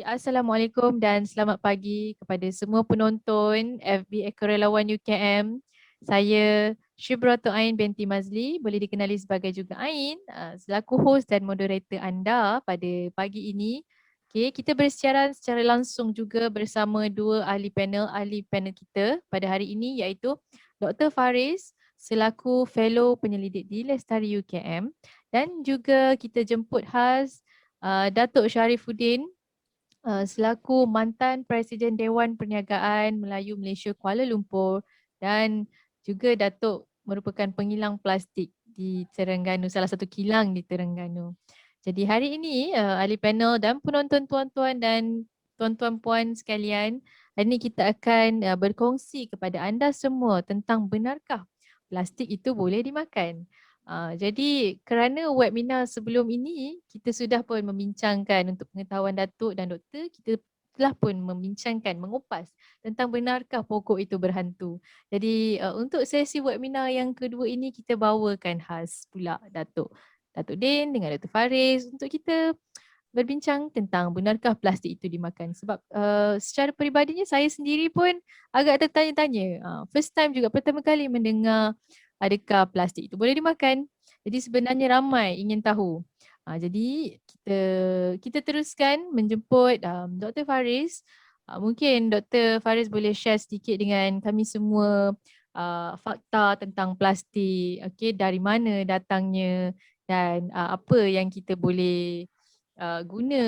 Assalamualaikum dan selamat pagi kepada semua penonton FB Ekorelawan UKM. Saya Syubratul Ain binti Mazli, boleh dikenali sebagai juga Ain, selaku host dan moderator anda pada pagi ini. Okay, kita bersiaran secara langsung juga bersama dua ahli panel kita pada hari ini, iaitu Dr. Faris selaku Fellow Penyelidik di Lestari UKM, dan juga kita jemput khas Datuk Sharifuddin selaku mantan Presiden Dewan Perniagaan Melayu Malaysia Kuala Lumpur, dan juga Datuk merupakan pengilang plastik di Terengganu, salah satu kilang di Terengganu. Jadi hari ini ahli panel dan penonton tuan-tuan dan tuan-tuan puan sekalian, hari ini kita akan berkongsi kepada anda semua tentang benarkah plastik itu boleh dimakan. Jadi kerana webinar sebelum ini kita sudah pun membincangkan untuk pengetahuan Datuk dan Doktor, kita telah pun membincangkan, mengupas tentang benarkah pokok itu berhantu. Jadi untuk sesi webinar yang kedua ini kita bawakan khas pula Datuk Din dengan Dr. Faris untuk kita berbincang tentang benarkah plastik itu dimakan. Sebab secara peribadinya saya sendiri pun agak tertanya-tanya. First time juga, pertama kali mendengar adakah plastik itu boleh dimakan. Jadi sebenarnya ramai ingin tahu. Jadi kita teruskan menjemput Dr. Faris. Mungkin Dr. Faris boleh share sedikit dengan kami semua fakta tentang plastik, okay, dari mana datangnya dan apa yang kita boleh guna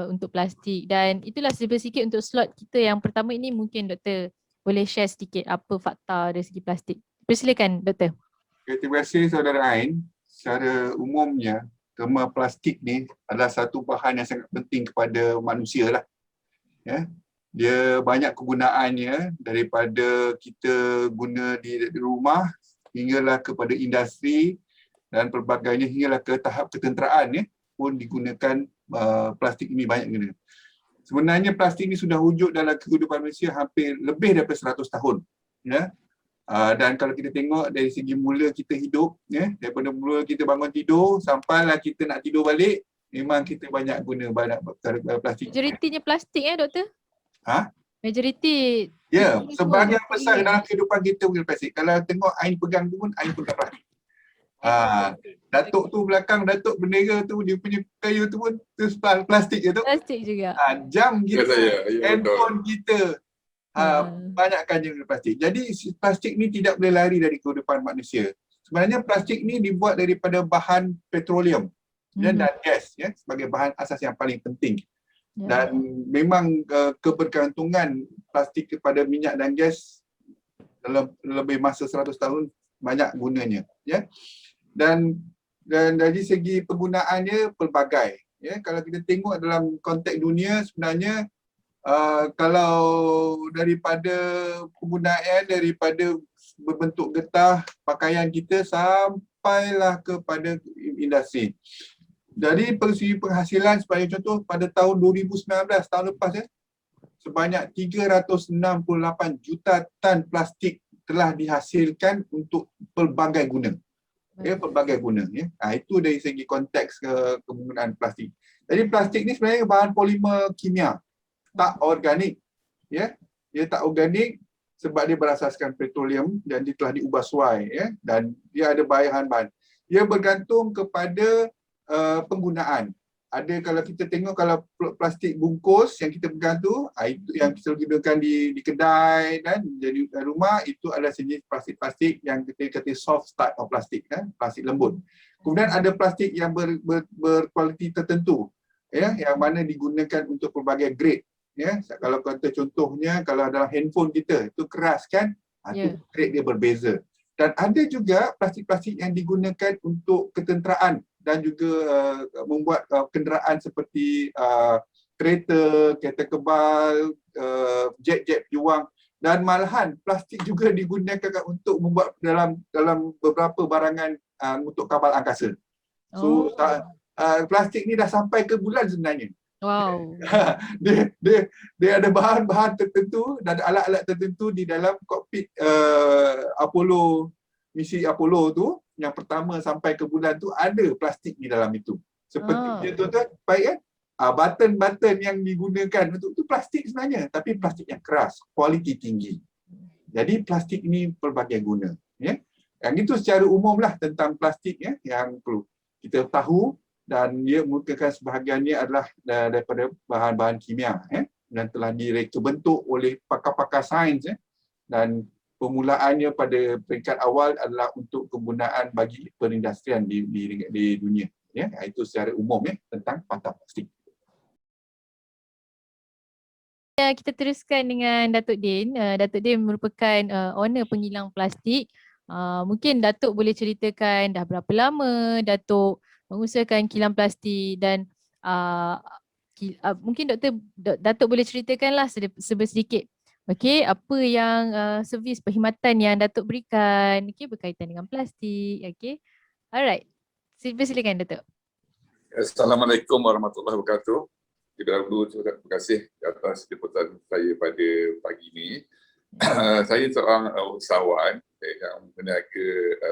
untuk plastik. Dan itulah sedikit untuk slot kita yang pertama ini. Mungkin Doktor boleh share sedikit apa fakta dari segi plastik. Persilakan Doktor. Okay, terima kasih Saudara Ain. Secara umumnya, terma plastik ni adalah satu bahan yang sangat penting kepada manusia lah. Ya. Dia banyak kegunaannya, daripada kita guna di rumah hinggalah kepada industri dan pelbagainya, hinggalah ke tahap ketenteraan ya, pun digunakan plastik ini banyak guna. Sebenarnya plastik ini sudah wujud dalam kehidupan manusia hampir lebih daripada 100 tahun. Ya. Dan kalau kita tengok dari segi mula kita hidup, ya, daripada mula kita bangun tidur sampailah kita nak tidur balik, memang kita banyak guna banyak plastik. Majoritinya plastik Doktor? Ha? Majoriti. Ya, sebahagian besar dalam kehidupan kita guna plastik. Kalau tengok Ain pegang tu pun, Ain pegang plastik. Datuk tu belakang, Datuk bendera tu, dia punya kayu tu pun tu plastik je tu. Plastik juga. Jam kita, handphone kita, banyakkan je guna plastik. Jadi plastik ni tidak boleh lari dari kehidupan manusia. Sebenarnya plastik ni dibuat daripada bahan petroleum dan gas ya, sebagai bahan asas yang paling penting. Dan memang kebergantungan plastik kepada minyak dan gas dalam lebih masa 100 tahun banyak gunanya ya. Dan dari segi penggunaannya pelbagai ya. Kalau kita tengok dalam konteks dunia, sebenarnya kalau daripada penggunaan, daripada berbentuk getah pakaian kita sampailah kepada industri. Dari segi penghasilan, sebagai contoh, pada tahun 2019, tahun lepas ya, sebanyak 368 juta tan plastik telah dihasilkan untuk pelbagai guna. Ya, pelbagai guna ya. Itu dari segi konteks penggunaan plastik. Jadi plastik ni sebenarnya bahan polimer kimia, tak organik ya. Dia tak organik sebab dia berasaskan petroleum dan dia telah diubah suai ya, dan dia ada bahan-bahan. Dia bergantung kepada penggunaan. Ada, kalau kita tengok, kalau plastik bungkus yang kita pegang tu, itu yang kita gunakan di kedai dan jadi rumah, itu adalah jenis plastik-plastik yang kita kata soft start of plastik kan, plastik lembut. Kemudian ada plastik yang berkualiti tertentu ya, yang mana digunakan untuk pelbagai grade ya. Kalau kata contohnya, kalau dalam handphone kita itu keras kan, itu grade dia berbeza. Dan ada juga plastik-plastik yang digunakan untuk ketenteraan dan juga membuat kenderaan seperti kereta kebal, jet-jet pejuang, dan malahan plastik juga digunakan untuk membuat dalam beberapa barangan untuk kapal angkasa. So plastik ni dah sampai ke bulan sebenarnya. Wow. dia ada bahan-bahan tertentu dan alat-alat tertentu di dalam kokpit Apollo, misi Apollo tu, yang pertama sampai ke bulan tu, ada plastik di dalam itu. Seperti dia tu baik kan? button-button yang digunakan untuk itu plastik sebenarnya, tapi plastik yang keras, kualiti tinggi. Jadi plastik ini pelbagai guna. Ya. Yang itu secara umumlah tentang plastik ya, yang perlu kita tahu, dan dia merupakan sebahagiannya adalah daripada bahan-bahan kimia ya, dan telah direka bentuk oleh pakar-pakar sains ya, dan permulaannya pada peringkat awal adalah untuk kegunaan bagi perindustrian di dunia. Ya, itu secara umum ya tentang patah plastik. Kita teruskan dengan Datuk Din. Datuk Din merupakan owner pengilang plastik. Mungkin Datuk boleh ceritakan dah berapa lama Datuk mengusahakan kilang plastik dan mungkin Datuk boleh ceritakanlah sedikit. Okey, apa yang servis perkhidmatan yang Datuk berikan berkaitan dengan plastik. Okey. Alright. Silakan Datuk. Assalamualaikum warahmatullahi wabarakatuh. Terlebih dahulu terima kasih atas jemputan saya pada pagi ini. Saya seorang usahawan yang berniaga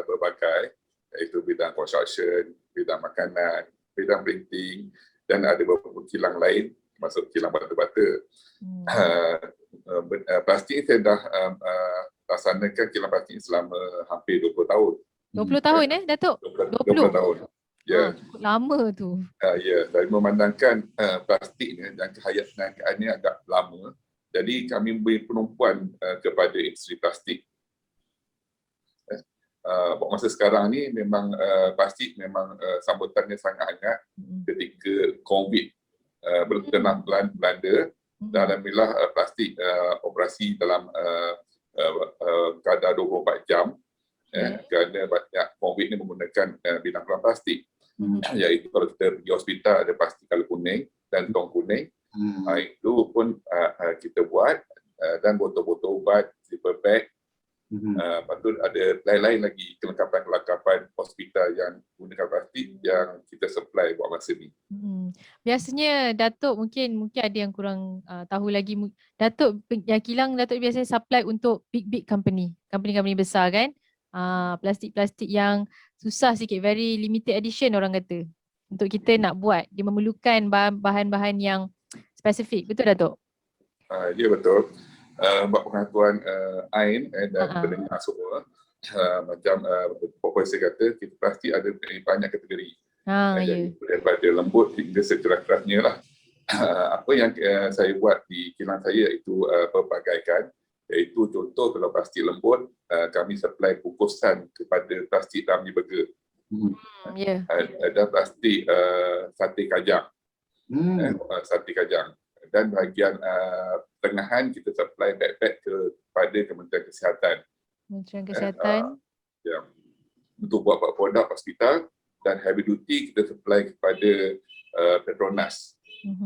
berbagai, iaitu bidang construction, bidang makanan, bidang printing, dan ada beberapa kilang lain, termasuk kilang bata-bata. Plastik saya dah laksanakan kilang plastik selama hampir 20 tahun. 20 tahun Datuk? 20 tahun. Ya. Cukup lama tu. Ya, dan memandangkan plastik ni dan kehayataannya agak lama, jadi kami beri penumpuan kepada industri plastik. Masa sekarang ni memang plastik memang sambutannya sangat hangat ketika COVID berkenaan Belanda, dan alhamdulillah plastik operasi dalam kadar 24 jam kerana banyak COVID ni menggunakan bidang plastik. Iaitu kalau kita pergi hospital ada plastik color kuning dan tong kuning, itu pun kita buat, dan botol-botol ubat, zipper bag. Lepas tu ada lain-lain lagi kelengkapan-kelengkapan hospital yang gunakan plastik yang kita supply buat masa ni. Biasanya Datuk mungkin ada yang kurang tahu lagi. Datuk yang kilang Datuk biasanya supply untuk big company besar kan? Plastik-plastik yang susah sikit, very limited edition orang kata. Untuk kita nak buat, dia memerlukan bahan-bahan yang spesifik. Betul Datuk? Ya betul. Buat pengetahuan Ain dan pendengar semua, macam Profesor kata, kita plastik ada banyak kategori. Jadi daripada lembut hingga sekeras-kerasnya lah. Apa yang saya buat di kilang saya itu pelbagaikan, iaitu contoh kalau plastik lembut, kami supply bungkusan kepada plastik Ramly Burger. Ada plastik sate kajang, sate kajang. Dan bahagian tengahan kita supply bag-bag kepada Kementerian Kesihatan. Kementerian Kesihatan. Ya, untuk buat produk hospital, dan heavy duty kita supply kepada Petronas.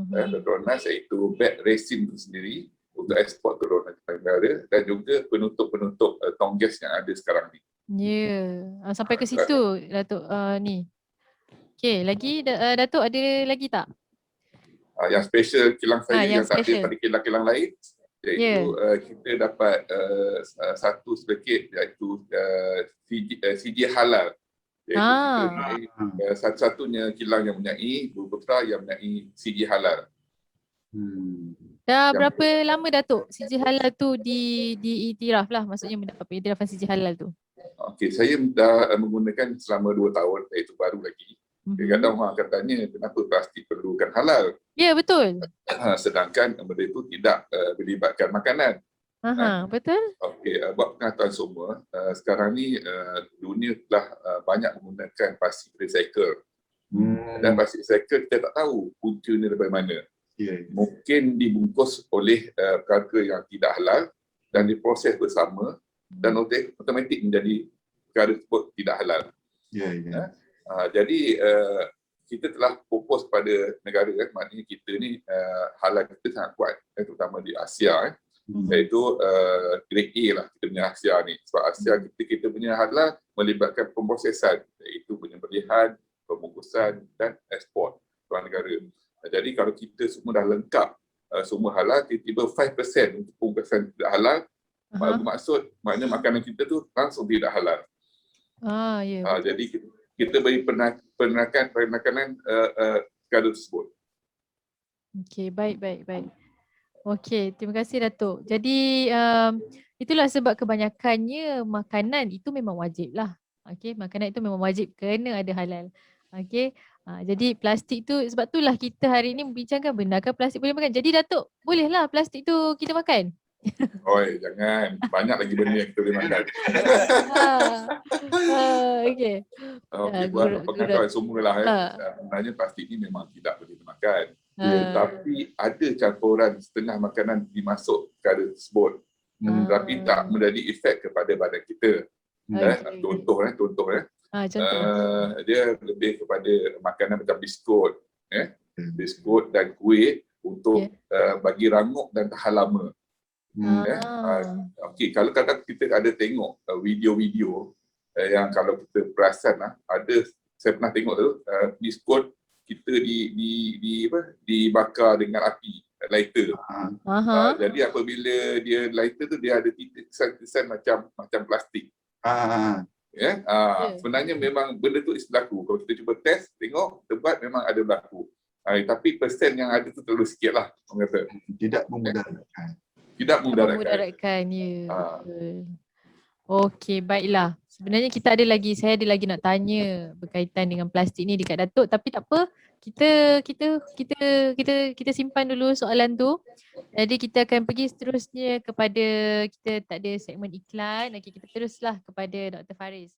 Petronas iaitu bag resin itu sendiri untuk ekspor ke luar negara, dan juga penutup-penutup tong gas yang ada sekarang ni. Sampai ke situ Datuk ni. Okey, lagi Datuk ada lagi tak? Yang special kilang saya yang tak special ada pada kilang-kilang lain, iaitu kita dapat satu sedikit, iaitu CG halal. Satu-satunya kilang yang mempunyai Bumi-Putra yang mempunyai CG halal. Dah berapa lama Datuk CG halal tu diiktiraf lah, maksudnya mendapat iktirafan CG halal tu? Okey, saya dah menggunakan selama 2 tahun, iaitu baru lagi. Kadang-kadang orang akan tanya kenapa plastik perlukan halal. Ya, betul. Sedangkan benda itu tidak melibatkan makanan. Betul. Okey, buat pengetahuan semua, sekarang ni dunia telah banyak menggunakan plastik recycle. Dan plastik recycle kita tak tahu puncanya dari mana. Mungkin dibungkus oleh perkara yang tidak halal dan diproses bersama, dan automatik menjadi perkara tersebut tidak halal. Jadi kita telah fokus pada negara, maknanya kita ni halal kita sangat kuat, terutama di Asia, iaitu grade A lah kita punya Asia ni. Sebab Asia kita punya halal melibatkan pemprosesan, iaitu penyembelihan, pembungkusan dan ekspor ke luar negara. Jadi kalau kita semua dah lengkap semua halal, tiba-tiba 5% untuk pembungkusan tidak halal, bermaksud maknanya makanan kita tu langsung tidak halal. Jadi kita beri penekanan perkara tersebut. Okey, baik. Okey, terima kasih Datuk. Jadi itulah sebab kebanyakannya makanan itu memang wajib lah. Okey, makanan itu memang wajib kena ada halal. Okey, jadi plastik tu sebab itulah kita hari ni membincangkan benarkah plastik boleh makan. Jadi Datuk, bolehlah plastik tu kita makan? Oi, jangan. Banyak lagi benda yang kita boleh makan. Okey. Okey, buat Guru pengetahuan semua lah ah, sebenarnya plastik ni memang tidak boleh dimakan. ah, Tapi ada campuran setengah makanan dimasuk perkara tersebut. Tapi tak menjadi efek kepada badan kita. okey. Contoh. Contoh. Dia lebih kepada makanan macam biskut. Biskut dan kuih untuk bagi rangup dan tahan lama. Okey, kalau kadang kita ada tengok video-video yang kalau kita perasan ada, saya pernah tengok tu biskut kita dibakar dengan api lighter. Jadi apabila dia lighter tu dia ada titik kesan macam plastik. Sebenarnya memang benda tu berlaku. Kalau kita cuba test tengok tempat memang ada berlaku. Tapi persen yang ada tu terlalu sikit lah orang kata. Tidak memudaratkan. Tidak Memudaratkan, ya. Betul. Okey, baiklah. Sebenarnya saya ada lagi nak tanya berkaitan dengan plastik ni dekat Datuk, tapi tak apa. Kita simpan dulu soalan tu. Jadi kita akan pergi seterusnya kepada, kita tak ada segmen iklan. Okey, kita teruslah kepada Dr. Faris.